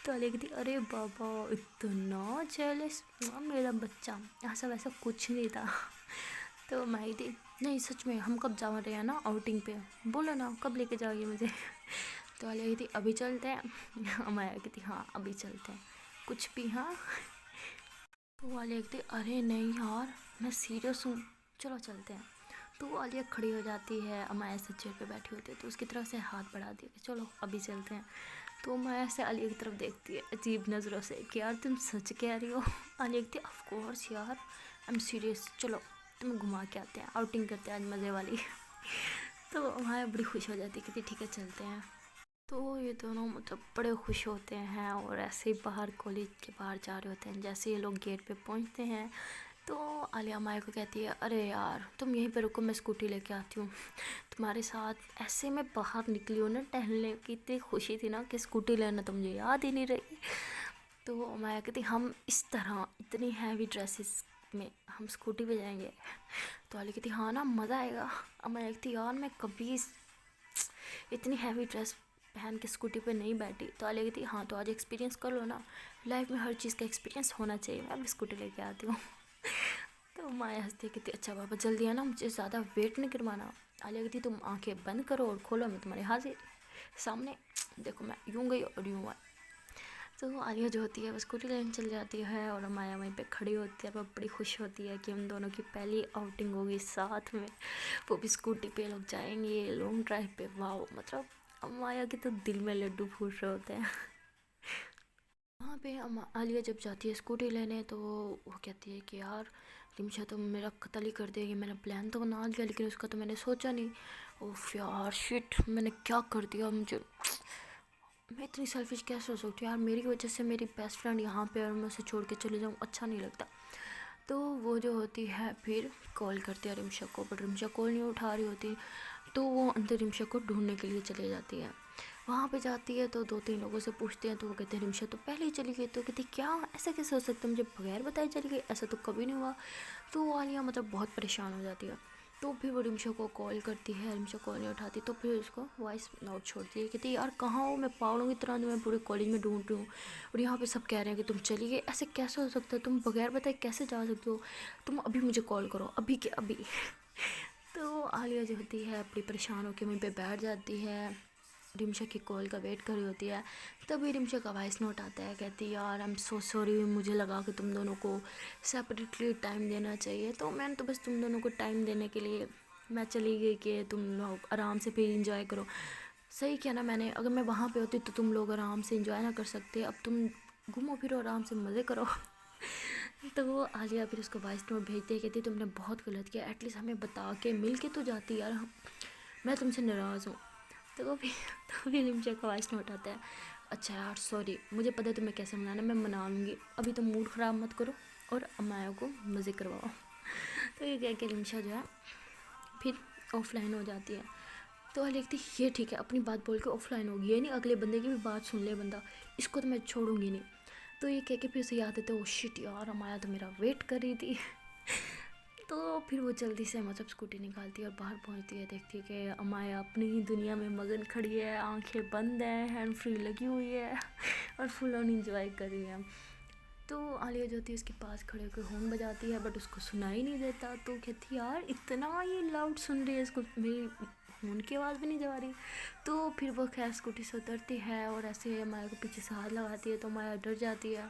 तो अलग थी अरे बाबा इतना जेलस, मेरा बच्चा, ऐसा वैसा कुछ नहीं था। तो मैं थी नहीं सच में हम कब जा रहे हैं ना आउटिंग पे, बोलो ना कब लेके जाओगे मुझे। तो वाली थी अभी चलते हैं। मैं कहती हाँ अभी चलते हैं, कुछ भी हाँ। तो वाली थी अरे नहीं यार मैं सीरियस हूँ, चलो चलते हैं। तो आलिया खड़ी हो जाती है, अमाया से चेयर पे बैठी होती है तो उसकी तरफ से हाथ बढ़ा दिया कि चलो अभी चलते हैं। तो अमाया से आलिया की तरफ देखती है अजीब नज़रों से कि यार तुम सच कह रही हो। आलिया कहती ऑफ कोर्स यार आई एम सीरियस, चलो तुम्हें घुमा के आते हैं, आउटिंग करते हैं आज मज़े वाली। तो अमाया बड़ी खुश हो जाती है, कहती ठीक है चलते हैं। तो ये दोनों मतलब बड़े खुश होते हैं और ऐसे ही बाहर कॉलेज के बाहर जा रहे होते हैं। जैसे ये लोग गेट पे पहुंचते हैं तो आलिया माया को कहती है अरे यार तुम यहीं पे रुको मैं स्कूटी लेके आती हूँ तुम्हारे साथ। ऐसे में बाहर निकली हूँ ना टहलने की, इतनी खुशी थी ना कि स्कूटी लेना तो मुझे याद ही नहीं रही। तो माया कहती हम इस तरह इतनी हैवी ड्रेसेस में हम स्कूटी पे जाएंगे। तो आलिया कहती हाँ ना मज़ा आएगा। अब मैं कहती यार मैं कभी इतनी हैवी ड्रेस पहन के स्कूटी पे नहीं बैठी। तो आलिया कहती हाँ तो आज एक्सपीरियंस कर लो ना, लाइफ में हर चीज़ का एक्सपीरियंस होना चाहिए, मैं अभी स्कूटी लेके आती हूँ। तो माया हंसती कहती अच्छा पापा जल्दी आना, मुझे ज़्यादा वेट नहीं करवाना। आलिया कहती तुम आंखें बंद करो और खोलो, मैं तुम्हारे हाजिर सामने, देखो मैं यूँ गई और यूँ आई। तो आलिया जो होती है वो स्कूटी लेने चल जाती है और माया वहीं पे खड़ी होती है। वो बड़ी खुश होती है कि हम दोनों की पहली आउटिंग होगी साथ में, वो भी स्कूटी पे लोग जाएंगे लॉन्ग ड्राइव पे। वाह मतलब माया के तो दिल में लड्डू फूट रहे होते हैं। वहाँ पे आलिया जब जाती है स्कूटी लेने तो वो कहती है कि यार रिमशा तो मेरा कत्ल ही कर देगी, मेरा प्लान तो बना लिया लेकिन उसका तो मैंने सोचा नहीं। ओफ यार शिट मैंने क्या कर दिया, मुझे मैं इतनी सेल्फिश कैसे हो सकती हूँ यार, मेरी वजह से मेरी बेस्ट फ्रेंड यहाँ पे और मैं उसे छोड़ के चले जाऊँ, अच्छा नहीं लगता। तो वो जो होती है फिर कॉल करती है रिमशा को, बट रिमशा कॉल नहीं उठा रही होती। तो वो अंदर रिमशा को ढूंढने के लिए चली जाती है। वहाँ पे जाती है तो 2-3 लोगों से पूछते हैं तो वो कहते हैं रिमशा तो पहले ही चली गई। तो कहती क्या ऐसा कैसे हो सकता है, मुझे बगैर बताए चली गई, ऐसा तो कभी नहीं हुआ। तो आलिया मतलब बहुत परेशान हो जाती है। तो फिर वो रिमशा को कॉल करती है, रिमशा कॉल नहीं उठाती तो फिर उसको वॉइस नोट छोड़ती है, कहती यार कहाँ हो, मैं पागलों की तरह मैं पूरे कॉलेज में ढूंढ रही हूँ और यहाँ पे सब कह रहे हैं कि तुम चली गई, ऐसे कैसे हो सकता है, तुम बगैर बताए कैसे जा सकते हो, तुम अभी मुझे कॉल करो अभी के अभी। तो आलिया जो होती है बड़ी परेशान होकर वहीं पे बैठ जाती है, रिमशा की कॉल का वेट कर रही होती है। तभी रिमशा का वॉइस नोट आता है, कहती है यार आई एम सो सॉरी, मुझे लगा कि तुम दोनों को सेपरेटली टाइम देना चाहिए, तो मैंने तो बस तुम दोनों को टाइम देने के लिए मैं चली गई कि तुम लोग आराम से फिर इंजॉय करो। सही किया ना मैंने, अगर मैं वहाँ पे होती तो तुम लोग आराम से इंजॉय ना कर सकते, अब तुम घूमो फिरो आराम से मज़े करो। तो वो आलिया फिर उसको वॉइस नोट भेजती है, कहती तुमने बहुत गलत किया, एटलीस्ट हमें बता के मिल के तो जाती यार, मैं तुमसे नाराज़ हूँ। तो वो भी तो फिर रिमशा का वॉइस नोट आता है, اچھا یار سوری، مجھے پتہ ہے تمہیں کیسے منانا ہے، میں منا لوں گی، ابھی تو موڈ خراب مت کرو اور امایا کو مزے کرواؤ۔ تو یہ کہہ کے رمشا جو ہے پھر آف لائن ہو جاتی ہے۔ تو علی کہتی یہ ٹھیک ہے، اپنی بات بول کے آف لائن ہوگی، یہ نہیں اگلے بندے کی بھی بات سن لے بندہ، اس کو تو میں چھوڑوں گی نہیں۔ تو یہ کہہ کے پھر اسے یاد آتا ہے، او شٹ یار امایا تو میرا ویٹ کر رہی تھی۔ تو پھر وہ جلدی سے مطلب اسکوٹی نکالتی ہے اور باہر پہنچتی ہے، دیکھتی ہے کہ امایا اپنی ہی دنیا میں مگن کھڑی ہے، آنکھیں بند ہیں، ہینڈ فری لگی ہوئی ہے اور فل آن انجوائے کر رہی ہے۔ تو عالیہ جو ہوتی ہے اس کے پاس کھڑے ہو کے ہارن بجاتی ہے، بٹ اس کو سنائی نہیں دیتا، تو کہتی یار اتنا یہ لاؤڈ سن رہی ہے، اس کو میری ہارن کی آواز بھی نہیں جا رہی۔ تو پھر وہ خیر اسکوٹی سے اترتی ہے اور ایسے امایا کو پیچھے سے ہاتھ لگاتی ہے، تو امایا ڈر جاتی ہے۔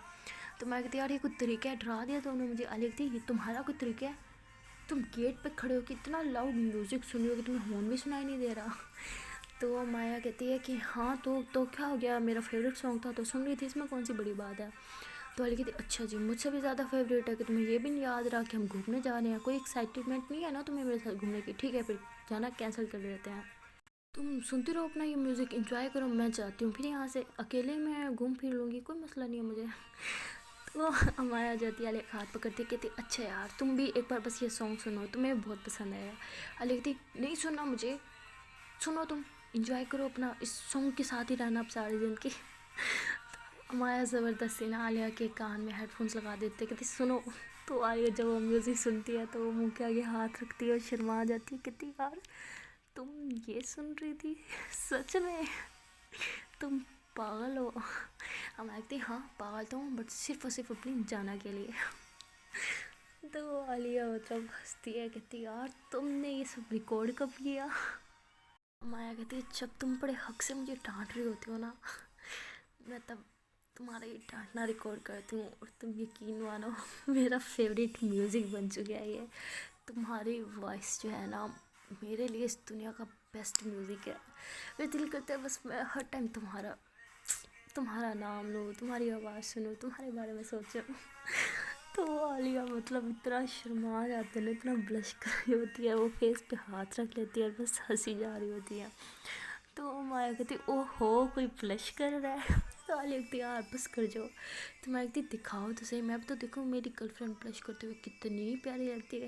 تو میں کہتی یار یہ کوئی طریقہ ہے، ڈرا دیا تو انہوں نے مجھے۔ عالیہ کہتی یہ تمہارا کوئی طریقہ ہے، تم گیٹ پہ کھڑے ہو کے اتنا لاؤڈ میوزک سن رہی ہو کہ تمہیں ہارن بھی سنائی نہیں دے رہا۔ تو مایا کہتی ہے کہ ہاں تو کیا ہو گیا، میرا فیوریٹ سانگ تھا تو سن رہی تھی، اس میں کون سی بڑی بات ہے۔ تو علی کہتی اچھا جی، مجھ سے بھی زیادہ فیوریٹ ہے کہ تمہیں یہ بھی نہیں یاد رہا کہ ہم گھومنے جا رہے ہیں، کوئی ایکسائٹمنٹ نہیں ہے نا تمہیں میرے ساتھ گھومنے کی، ٹھیک ہے پھر جانا کینسل کر دیتے ہیں، تم سنتی رہو اپنا یہ میوزک، انجوائے کرو، میں چاہتی ہوں پھر یہاں سے اکیلے میں گھوم پھر لوں گی، کوئی مسئلہ نہیں ہے مجھے۔ تو ہمارا جاتی علی کا ہاتھ پکڑتی کہتی اچھا یار تم بھی ایک بار بس یہ سانگ سنو، تمہیں بہت پسند آئے گا۔ علی کہتی نہیں سننا مجھے، سنو تم، انجوائے کرو اپنا، اس سانگ کے ساتھ ہی رہنا اب ساری زندگی۔ ہمارا زبردستی نا عالیہ کے کان میں ہیڈ فونس لگا دیتے، کہتی سنو۔ تو عالیہ جب وہ میوزک سنتی ہے تو وہ منہ کے آگے ہاتھ رکھتی ہے اور شرما جاتی ہے، کہتی یار تم یہ سن رہی تھی سچ میں، تم پاگل ہو۔ ہم کہتی ہاں پاگل تو ہوں، بٹ صرف اور صرف اپنی جانا کے لیے۔ تو عالیہ مطلب ہنستی ہے، کہتی یار تم نے یہ سب ریکارڈ کب کیا۔ مایا کہتی ہے جب تم بڑے حق سے مجھے ڈانٹ رہی ہوتی ہو نا، میں تب تمہارا یہ ڈانٹنا ریکارڈ کرتی ہوں، اور تم یقین مانو میرا فیوریٹ میوزک بن چکا ہے یہ، تمہاری وائس جو ہے نا میرے لیے اس دنیا کا بیسٹ میوزک ہے، میرا دل کرتا ہے بس میں ہر ٹائم تمہارا نام لوں، تمہاری آواز سنوں، تمہارے بارے میں سوچوں۔ تو عالیہ مطلب اتنا شرما جاتے ہیں، اتنا بلش کر رہی ہوتی ہے، وہ فیس پہ ہاتھ رکھ لیتی ہے اور بس ہنسی جا رہی ہوتی ہے۔ تو مایا کہتی او ہو کوئی بلش کر رہا ہے۔ تو عالیہ کہتی یار بس کر جاؤ۔ تو میں کہتی دکھاؤ تو صحیح، میں اب تو دیکھوں میری گرل فرینڈ بلش کرتے ہوئے کتنی پیاری لگتی ہے۔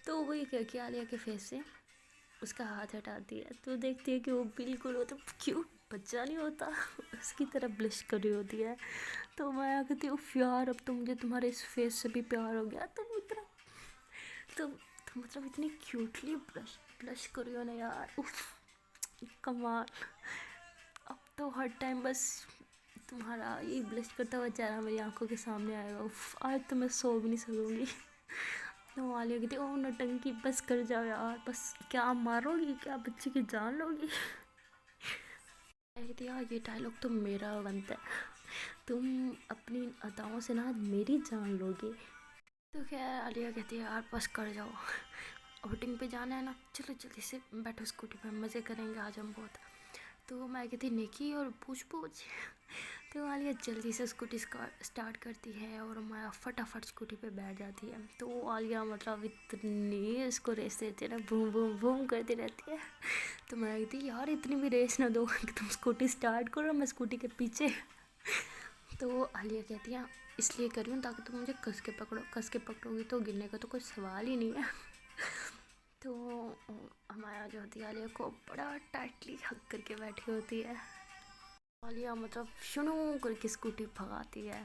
تو وہی کہہ کے عالیہ کے فیس سے اس کا ہاتھ ہٹاتی ہے، تو دیکھتی ہے کہ وہ بالکل وہ تو کیوٹ بچہ نہیں ہوتا اس کی طرح بلش کر رہی ہوتی ہے۔ تو میں کہتی اف یار اب تو مجھے تمہارے اس فیس سے بھی پیار ہو گیا، تم اتنا تم مطلب اتنی کیوٹلی بلش کر رہی ہو نا یار، اف کمال۔ اب تو ہر ٹائم بس تمہارا یہ بلش کرتا ہوا چہرہ میری آنکھوں کے سامنے آئے گا، اف آج تو میں سو بھی نہیں سکوں گی۔ تو عالیہ کہتی او نٹنکی بس کر جاؤ یار، بس کیا مارو گی، کیا بچی کی جان لو گی۔ میں کہتی یار یہ ڈائلاگ تو میرا بنتا ہے، تم اپنی اداؤں سے نا میری جان لو گی۔ تو خیر عالیہ کہتی ہے یار بس کر جاؤ، آؤٹنگ پہ جانا ہے نا، چلو جلدی سے بیٹھو اسکوٹی پہ، مزے کریں گے آج ہم بہت۔ تو میں کہتی نیکی اور پوچھ تو عالیہ جلدی سے اسکوٹی اسٹارٹ کرتی ہے اور ہمارا فٹافٹ اسکوٹی پہ بیٹھ جاتی ہے۔ تو عالیہ مطلب اتنی اس کو ریس دیتی ہے نا، بوم بوم بوم کرتی رہتی ہے۔ تو میں کہتی یار اتنی بھی ریس نہ دو کہ تم اسکوٹی اسٹارٹ کرو میں اسکوٹی کے پیچھے۔ تو عالیہ کہتی ہے اس لیے کر رہی ہوں تاکہ تم مجھے کس کے پکڑو گی تو گرنے کا تو کوئی سوال ہی نہیں ہے۔ تو ہمارا جو ہوتی ہے عالیہ کو بڑا ٹائٹلی ہگ کر کے بیٹھی ہوتی ہے، عالیہ مطلب شنو کر کے اسکوٹی بھگاتی ہے۔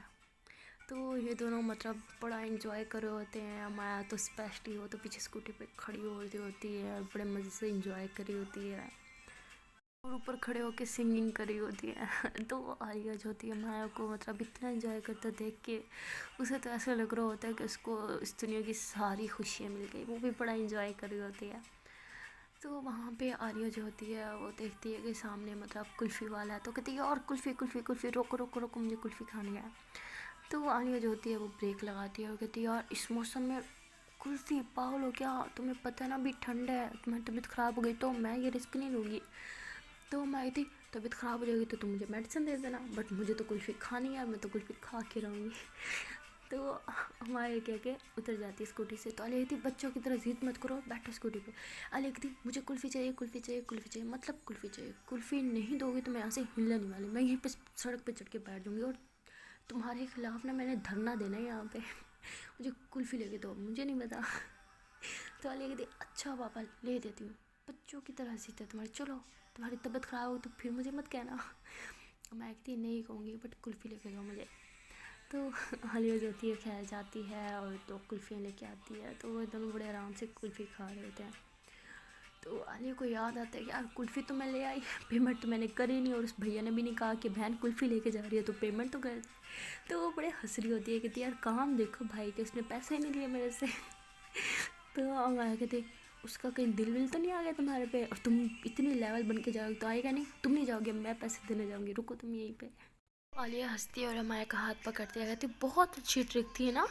تو یہ دونوں مطلب بڑا انجوائے کر رہے ہوتے ہیں، ہمارا تو اسپیشلی وہ تو پیچھے اسکوٹی پہ کھڑی ہوتی ہے اور بڑے مزے سے انجوائے کر رہی ہوتی ہے اور اوپر کھڑے ہو کے سنگنگ کر رہی ہوتی ہے۔ تو عالیہ جو ہوتی ہے مایا کو مطلب اتنا انجوائے کرتا دیکھ کے اسے تو ایسا لگ رہا ہوتا ہے کہ اس کو اس دنیا کی ساری خوشیاں مل گئی، وہ بھی بڑا انجوائے کر رہی ہوتی ہے۔ تو وہاں پہ عالیہ جو ہوتی ہے وہ دیکھتی ہے کہ سامنے مطلب کلفی والا ہے، تو کہتی ہے اور کلفی روکو مجھے کلفی کھانی ہے۔ تو عالیہ جو ہوتی ہے وہ بریک لگاتی ہے اور کہتی ہے یار اس موسم میں کلفی پاگل ہو کیا، تمہیں پتہ ہے نا ابھی ٹھنڈ ہے، تمہاری طبیعت خراب ہو گئی تو میں یہ رسک نہیں لوں گی۔ تو میں کہتی طبیعت خراب ہو جائے گی تو تم مجھے میڈیسن دے دینا، بٹ مجھے تو کلفی کھانی ہے، میں تو کلفی کھا کے رہوں گی۔ تو ہمارے کیا کہ اتر جاتی ہے اسکوٹی سے. تو علیہ کہتی بچوں کی طرح ضد مت کرو, بیٹھو اسکوٹی پہ. علیہ کہتی مجھے کلفی چاہیے, کلفی چاہیے, کلفی چاہیے. مطلب کلفی چاہیے, کلفی نہیں دو گی تو میں یہاں سے ہلنے نہیں والی, میں یہیں پہ سڑک پہ چڑھ کے بیٹھ جاؤں گی, اور تمہارے خلاف نا میں نے دھرنا دینا ہے یہاں پہ. مجھے کلفی لے کے دو, مجھے نہیں پتا. تو علیہ کہتی اچھا پاپا لے دیتی ہوں. بچوں کی طرح ضد ہے تمہاری, چلو تمہاری طبیعت خراب ہو تو پھر مجھے مت کہنا. میں کہتی نہیں کہوں گی, بٹ کلفی لے کے دو مجھے. تو علیہ جو ہوتی ہے خیر جاتی ہے اور تو کلفیاں لے کے آتی ہے. تو وہ دونوں بڑے آرام سے کلفی کھا رہے ہوتے ہیں. تو علیہ کو یاد آتا ہے یار کلفی تو میں لے آئی, پیمنٹ تو میں نے کری نہیں, اور اس بھیا نے بھی نہیں کہا کہ بہن کلفی لے کے جا رہی ہے تو پیمنٹ تو کر. تو وہ بڑے ہنس رہی ہوتی ہے, کہتی یار کام دیکھو بھائی کہ اس نے پیسے ہی نہیں لیے میرے سے. تو ہمارا کہتے اس کا کہیں دل ول تو نہیں آ گیا تمہارے پہ, اور تم اتنی لیول بن کے جاؤ گے تو آئے گا نہیں, تم نہیں جاؤ گے, میں پیسے دینے جاؤں گی, رکو تم یہیں پہ. عالیہ ہنستی ہے اور ہمارے کا ہاتھ پکڑتی ہے, کہتی بہت اچھی ٹرک تھی نا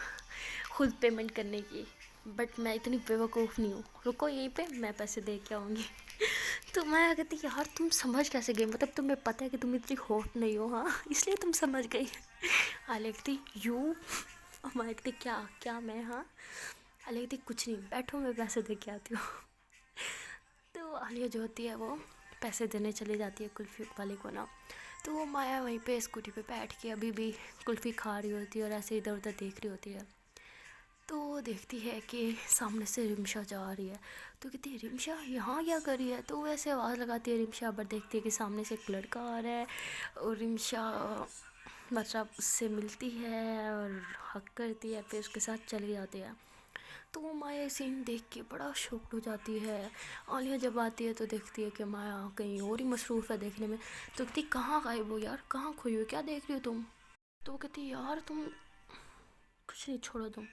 خود پیمنٹ کرنے کی, بٹ میں اتنی بیوقوف نہیں ہوں, رکو یہیں پہ میں پیسے دے کے آؤں گی. تو میں کہتی یار تم سمجھ کیسے گئی, مطلب تمہیں پتہ ہے کہ تم اتنی ہوٹ نہیں ہو, ہاں اس لیے تم سمجھ گئی. عالیہ کہتی یوں, ہمارے کہتی کیا کیا میں, ہاں. عالیہ کہتی کچھ نہیں, بیٹھو میں پیسے دے کے آتی ہوں. تو عالیہ جو ہوتی ہے وہ پیسے دینے چلی جاتی ہے کلفی والے کو نا. تو وہ مایا وہیں پہ اسکوٹی پہ بیٹھ کے ابھی بھی کلفی کھا رہی ہوتی ہے اور ایسے ادھر ادھر دیکھ رہی ہوتی ہے. تو وہ دیکھتی ہے کہ سامنے سے رمشا جا رہی ہے. تو کہتی ہے رمشا یہاں کیا کر رہی ہے. تو وہ ایسے آواز لگاتی ہے رمشا, پر دیکھتی ہے کہ سامنے سے ایک لڑکا آ رہا ہے, اور رمشا مطلب اس سے ملتی ہے اور حق کرتی ہے, پھر اس کے ساتھ چلی جاتی ہے. تو وہ مایا سین دیکھ کے بڑا شوکڈ ہو جاتی ہے. عالیہ جب آتی ہے تو دیکھتی ہے کہ مایا کہیں اور ہی مصروف ہے دیکھنے میں. تو کہتی کہاں غائب ہو یار, کہاں کھوئی ہو, کیا دیکھ رہی ہو تم. تو وہ کہتی یار تم کچھ نہیں, چھوڑو تم.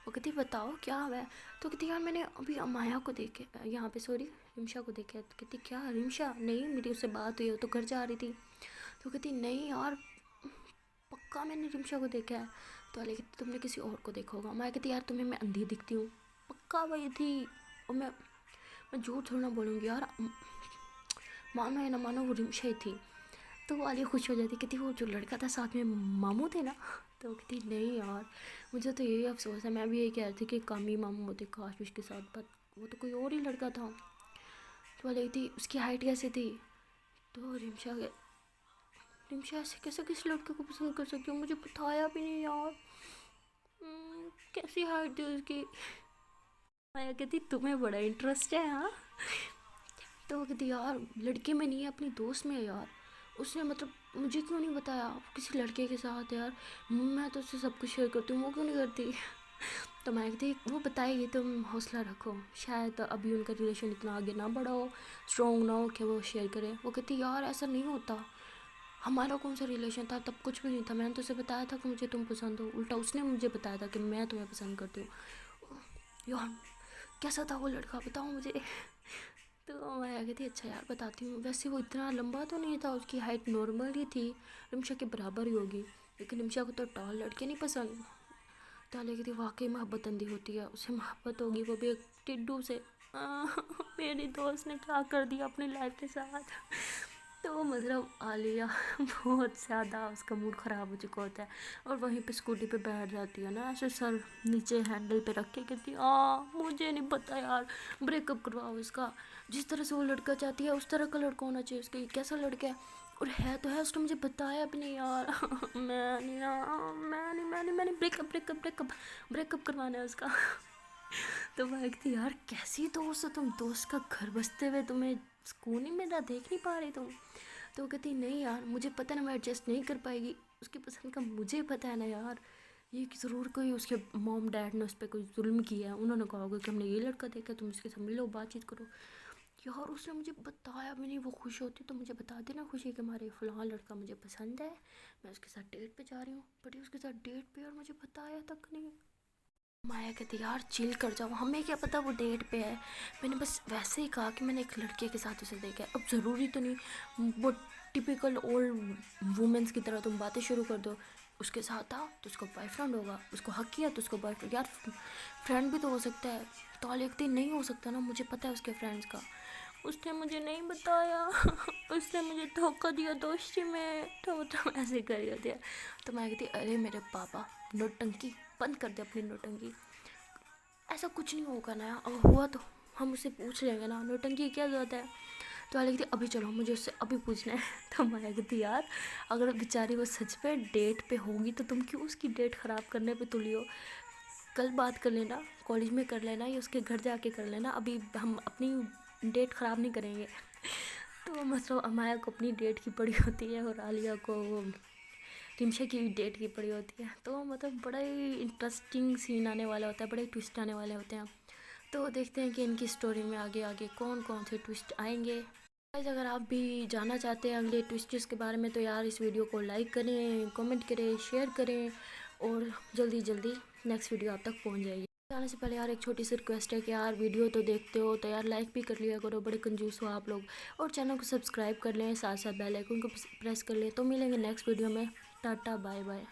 وہ کہتی بتاؤ کیا ہوا ہے. تو کہتی یار میں نے ابھی مایا کو دیکھے, یہاں پہ سوری رمشا کو دیکھا. تو کہتی کیا رمشا, نہیں میری اس سے بات ہوئی, وہ تو گھر جا رہی تھی. تو کہتی نہیں یار پکا میں نے رمشا کو دیکھا ہے. تو عالیہ کہتی تم نے کسی اور کو دیکھا ہوگا. میں کہتی یار تمہیں میں اندھی دکھتی ہوں, پکا وہی تھی. اور میں جھوٹ تھوڑا نہ بولوں گی یار, مانو یا نہ مانو وہ رمشا ہی تھی. تو وہ عالیہ خوش ہو جاتی, کہتی وہ جو لڑکا تھا ساتھ میں ماموں تھے نا. تو وہ کہتی نہیں یار مجھے تو یہی افسوس ہے, میں بھی یہی کہہ رہی تھی کہ کامی ماموں ہوتے کاش اس کے ساتھ, بٹ وہ تو کوئی اور ہی لڑکا تھا. تو عالیہ کہتی اس کی ہائٹ کیسے تھی. تو رمشا ایسے کیسے کس لڑکے کو پسند کر سکتی ہوں, مجھے بتایا بھی نہیں یار, کیسی ہائٹ تھی اس کی. میں کہتی تمہیں بڑا انٹرسٹ ہے ہاں. تو وہ کہتی یار لڑکے میں نہیں ہے, اپنی دوست میں ہے یار, اس نے مطلب مجھے کیوں نہیں بتایا کسی لڑکے کے ساتھ یار, میں تو اس سے سب کچھ شیئر کرتی ہوں, وہ کیوں نہیں کرتی. تو میں کہتی وہ بتائے گی, تم حوصلہ رکھو, شاید ابھی ان کا ریلیشن اتنا آگے نہ بڑھا ہو, اسٹرانگ نہ ہو کہ وہ شیئر کرے. وہ کہتی یار ایسا نہیں ہوتا, ہمارا کون سا ریلیشن تھا, تب کچھ بھی نہیں تھا, میں نے تو اسے بتایا تھا کہ مجھے تم پسند ہو, الٹا اس نے مجھے بتایا تھا کہ میں تمہیں پسند کرتی ہوں. یار کیسا تھا وہ لڑکا بتاؤ مجھے. تو میں کہتی اچھا یار بتاتی ہوں, ویسے وہ اتنا لمبا تو نہیں تھا, اس کی ہائٹ نارمل ہی تھی, رمشا کے برابر ہی ہوگی, لیکن رمشا کو تو ٹال لڑکے نہیں پسند. تو عالیہ کہتی واقعی محبت اندھی ہوتی ہے, اسے محبت ہوگی وہ بھی ایک ٹڈو سے. میری دوست نے کیا کر دیا اپنی لائف کے ساتھ. تو مطلب عالیہ بہت زیادہ اس کا موڈ خراب ہو چکا ہوتا ہے, اور وہیں پہ اسکوٹی پہ بیٹھ جاتی ہے نا, ایسے سر نیچے ہینڈل پہ رکھ کے کہتی مجھے نہیں پتا یار, بریک اپ کرواؤ اس کا, جس طرح سے وہ لڑکا چاہتی ہے اس طرح کا لڑکا ہونا چاہیے اس کا, یہ کیسا لڑکا ہے, اور ہے تو ہے, اس نے مجھے بتایا بھی نہیں یار. میں نے بریک اپ کروانا ہے اس کا. تو میں کہتی یار کیسی دوست ہو تم, دوست کا گھر بستے ہوئے تمہیں سکون ہی میرا دیکھ نہیں پا رہی تم. تو وہ کہتی نہیں یار مجھے پتہ نا میں ایڈجسٹ نہیں کر پائے گی, اس کی پسند کا مجھے پتہ ہے نا یار, یہ کہ ضرور کوئی اس کے موم ڈیڈ نے اس پہ کوئی ظلم کیا ہے, انہوں نے کہا ہوگا کہ ہم نے یہ لڑکا دیکھا, تم اس کے ساتھ ملو بات چیت کرو. یار اس نے مجھے بتایا بھی نہیں, وہ خوش ہوتی تو مجھے بتا دینا خوشی کہ ہمارے فلاں لڑکا مجھے پسند ہے, میں اس کے ساتھ ڈیٹ پہ جا رہی ہوں, بٹ اس کے ساتھ ڈیٹ پہ اور مجھے بتایا تک نہیں. مایا کہتی یار چل کر جاؤ, ہمیں کیا پتا وہ ڈیٹ پہ ہے, میں نے بس ویسے ہی کہا کہ میں نے ایک لڑکے کے ساتھ اسے دیکھا ہے, اب ضروری تو نہیں وہ ٹپیکل اولڈ وومنس کی طرح تم باتیں شروع کر دو. اس کے ساتھ تھا تو اس کو بوائے فرینڈ ہوگا, اس کو حق کیا تو اس کو بوائے فرینڈ, یار فرینڈ بھی تو ہو سکتا ہے. تو لکھتی نہیں ہو سکتا نا, مجھے پتہ ہے اس کے فرینڈس کا. اس نے مجھے نہیں بتایا، اس نے مجھے دھوکہ دیا دوستی میں، تو ایسے کر رہی ہوتی ہے۔ تو میں کہتی ارے میرے پاپا نوٹنکی بند کر دے اپنی نوٹنکی، ایسا کچھ نہیں ہوگا نا، اگر ہوا تو ہم اسے پوچھ لیں گے نا، نوٹنکی کی کیا ضرورت ہے؟ تو والے کہتی ابھی چلو مجھے اس سے ابھی پوچھنا ہے۔ تو میں کہتی یار اگر بیچاری وہ سچ پہ ڈیٹ پہ ہوگی تو تم کیوں اس کی ڈیٹ خراب کرنے پہ تلی ہو؟ کل بات کر لینا، کالج میں کر لینا یا اس کے گھر جا کے کر لینا، ابھی ہم اپنی ڈیٹ خراب نہیں کریں گے۔ تو مطلب امایا کو اپنی ڈیٹ کی پڑی ہوتی ہے اور عالیہ کو وہ رمشا کی ڈیٹ کی پڑی ہوتی ہے۔ تو مطلب بڑا ہی انٹرسٹنگ سین آنے والا ہوتا ہے، بڑے ٹوسٹ آنے والے ہوتے ہیں۔ تو دیکھتے ہیں کہ ان کی سٹوری میں آگے آگے کون کون سے ٹوسٹ آئیں گے۔ گائز اگر آپ بھی جاننا چاہتے ہیں اگلے ٹوسٹس کے بارے میں تو یار اس ویڈیو کو لائک کریں، کمنٹ کریں، شیئر کریں، اور جلدی جلدی نیکسٹ ویڈیو آپ تک پہنچ جائے گی۔ جانے سے پہلے یار ایک چھوٹی سی ریکویسٹ ہے کہ یار ویڈیو تو دیکھتے ہو تو یار لائک بھی کر لیا کرو، بڑے کنجوس ہو آپ لوگ، اور چینل کو سبسکرائب کر لیں، ساتھ ساتھ بیل آئیکن کو پریس کر لیں۔ تو ملیں گے نیکسٹ ویڈیو میں، ٹاٹا بائے بائے۔